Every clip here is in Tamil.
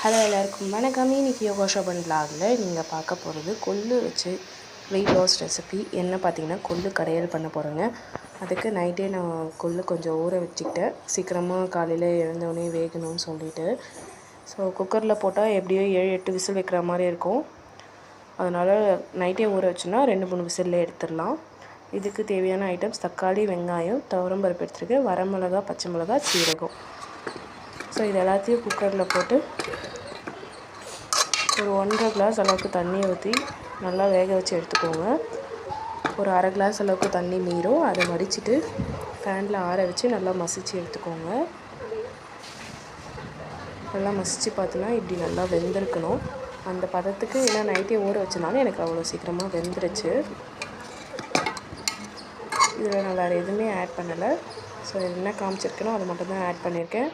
ஹலோ எல்லாருக்கும் வணக்கம். இன்றைக்கி யோகா ஷோபன் விலாகில் நீங்கள் பார்க்க போகிறது கொள்ளு வச்சு வெயிட் லாஸ் ரெசிபி. என்ன பார்த்தீங்கன்னா கொள்ளு கடையல் பண்ண போகிறேங்க. அதுக்கு நைட்டே நான் கொள்ளு கொஞ்சம் ஊற வச்சுக்கிட்டேன், சீக்கிரமாக காலையில் எழுந்தோடனே வேகணும்னு சொல்லிவிட்டு. ஸோ குக்கரில் போட்டால் எப்படியோ 7-8 விசில் வைக்கிற மாதிரி இருக்கும். அதனால் நைட்டே ஊற வச்சோன்னா 2-3 விசிலில் எடுத்துடலாம். இதுக்கு தேவையான ஐட்டம்ஸ் தக்காளி, வெங்காயம், துவரம்பருப்பு எடுத்துருக்கேன், வரமிளகா, பச்சை மிளகா, சீரகம். ஸோ இது எல்லாத்தையும் குக்கரில் போட்டு ஒரு 1.5 கிளாஸ் அளவுக்கு தண்ணி ஊற்றி நல்லா வேக வச்சு எடுத்துக்கோங்க. ஒரு 1/2 கிளாஸ் அளவுக்கு தண்ணி மீறும், அதை வடிச்சிட்டு ஃபேனில் ஆற வச்சு நல்லா மசிச்சு எடுத்துக்கோங்க. நல்லா மசிச்சு பார்த்தோன்னா இப்படி நல்லா வெந்திருக்கணும் அந்த பதத்துக்கு. ஏன்னா நைட்டே ஊற வச்சனால எனக்கு அவ்வளோ சீக்கிரமாக வெந்துருச்சு. இதில் நான் வேறு எதுவுமே ஆட் பண்ணலை. ஸோ என்ன காமிச்சிருக்கேனோ அதை மட்டும்தான் ஆட் பண்ணியிருக்கேன்.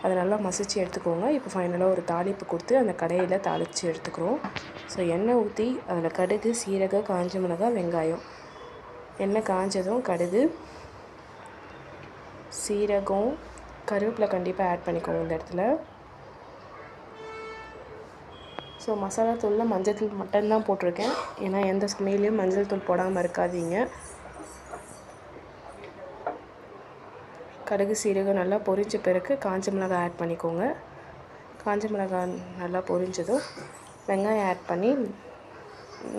அதை நல்லா மசிச்சு எடுத்துக்கோங்க. இப்போ ஃபைனலாக ஒரு தாளிப்பு கொடுத்து அந்த கடையில் தாளித்து எடுத்துக்கிறோம். ஸோ எண்ணெய் ஊற்றி அதில் கடுகு, சீரகம், காஞ்ச மிளகாய், வெங்காயம். எண்ணெய் காஞ்சதும் கடுகு, சீரகம், கருவேப்பிலை கண்டிப்பாக ஆட் பண்ணிக்கோங்க இந்த இடத்துல. ஸோ மசாலா தூளில் மஞ்சள் தூள் மட்டும்தான் போட்டிருக்கேன், ஏன்னா எந்த சமையலையும் மஞ்சள் தூள் போடாமல் இருக்காதீங்க. கடுகு, சீரகம் நல்லா பொரிஞ்ச பிறகு காஞ்ச மிளகாய் ஆட் பண்ணிக்கோங்க. காஞ்ச மிளகாய் நல்லா பொரிஞ்சதும் வெங்காயம் ஆட் பண்ணி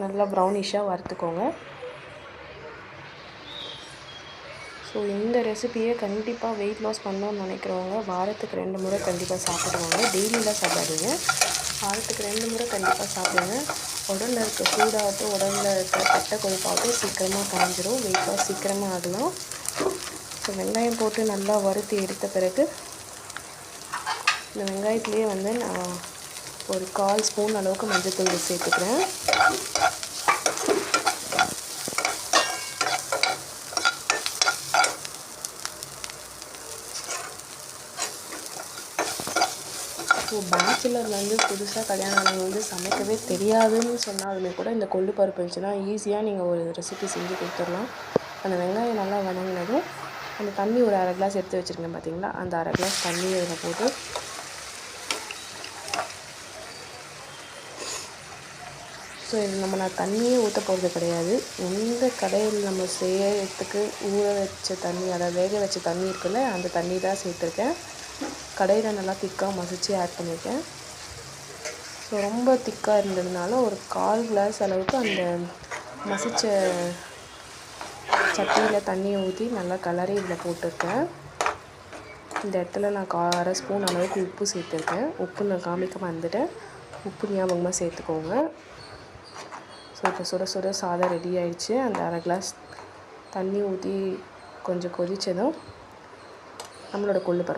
நல்லா ப்ரௌனிஷாக வறுத்துக்கோங்க. ஸோ இந்த ரெசிபியை கண்டிப்பாக வெயிட் லாஸ் பண்ணணும்னு நினைக்கிறவங்க வாரத்துக்கு 2 முறை கண்டிப்பாக சாப்பிடுவாங்க. டெய்லியில் சாப்பிடாதீங்க, வாரத்துக்கு 2 முறை கண்டிப்பாக சாப்பிடுங்க. உடலில் இருக்க சூடாகட்டும், உடலில் இருக்க கெட்ட கொழுப்பாகட்டும் சீக்கிரமாக காஞ்சிரும், வெயிட் லாஸ் சீக்கிரமாக ஆகலாம். ஸோ வெங்காயம் போட்டு நல்லா வறுத்து எடுத்த பிறகு இந்த வெங்காயத்துலேயே நான் ஒரு 1/4 ஸ்பூன் அளவுக்கு மஞ்சள்தூள் சேர்த்துக்கிறேன். ஸோ பேச்சுலர்லேருந்து புதுசாக கல்யாணம் ஆனவங்க சமைக்கவே தெரியாதுன்னு சொன்னாலுமே கூட இந்த கொள்ளு பருப்பு இருந்துச்சுன்னா ஈஸியாக நீங்கள் ஒரு ரெசிபி செஞ்சு கொடுத்துடலாம். அந்த வெங்காயம் நல்லா வதங்கினதும் அந்த தண்ணி ஒரு 1/2 கிளாஸ் எடுத்து வச்சுருக்கேன் பார்த்தீங்களா, அந்த 1/2 கிளாஸ் தண்ணி அதில் போட்டு ஸோ இது நான் தண்ணியே ஊற்ற போகிறது கிடையாது. எந்த கடையில் நம்ம செய்யறதுக்கு ஊற வச்ச தண்ணி, அதை வேக வச்ச தண்ணி இருக்குல்ல, அந்த தண்ணி தான் சேர்த்துருக்கேன். கடையில் நல்லா திக்காக மசிச்சு ஆட் பண்ணியிருக்கேன். ஸோ ரொம்ப திக்காக இருந்ததுனால ஒரு 1/4 கிளாஸ் அளவுக்கு அந்த மசித்த சட்டியில் தண்ணியை ஊற்றி நல்லா கலரி இதில் போட்டிருக்கேன். இந்த இடத்துல நான் 1/2 ஸ்பூன் அளவுக்கு உப்பு சேர்த்துருக்கேன். உப்பு நான் காமிக்க வந்துட்டேன், உப்பு ஞாபகமாக சேர்த்துக்கோங்க. ஸோ இப்போ சுட சுட சாதம் ரெடி ஆகிடுச்சு. அந்த 1/2 கிளாஸ் தண்ணி ஊற்றி கொஞ்சம் கொதித்ததும் நம்மளோட கொள்ளு பருப்பு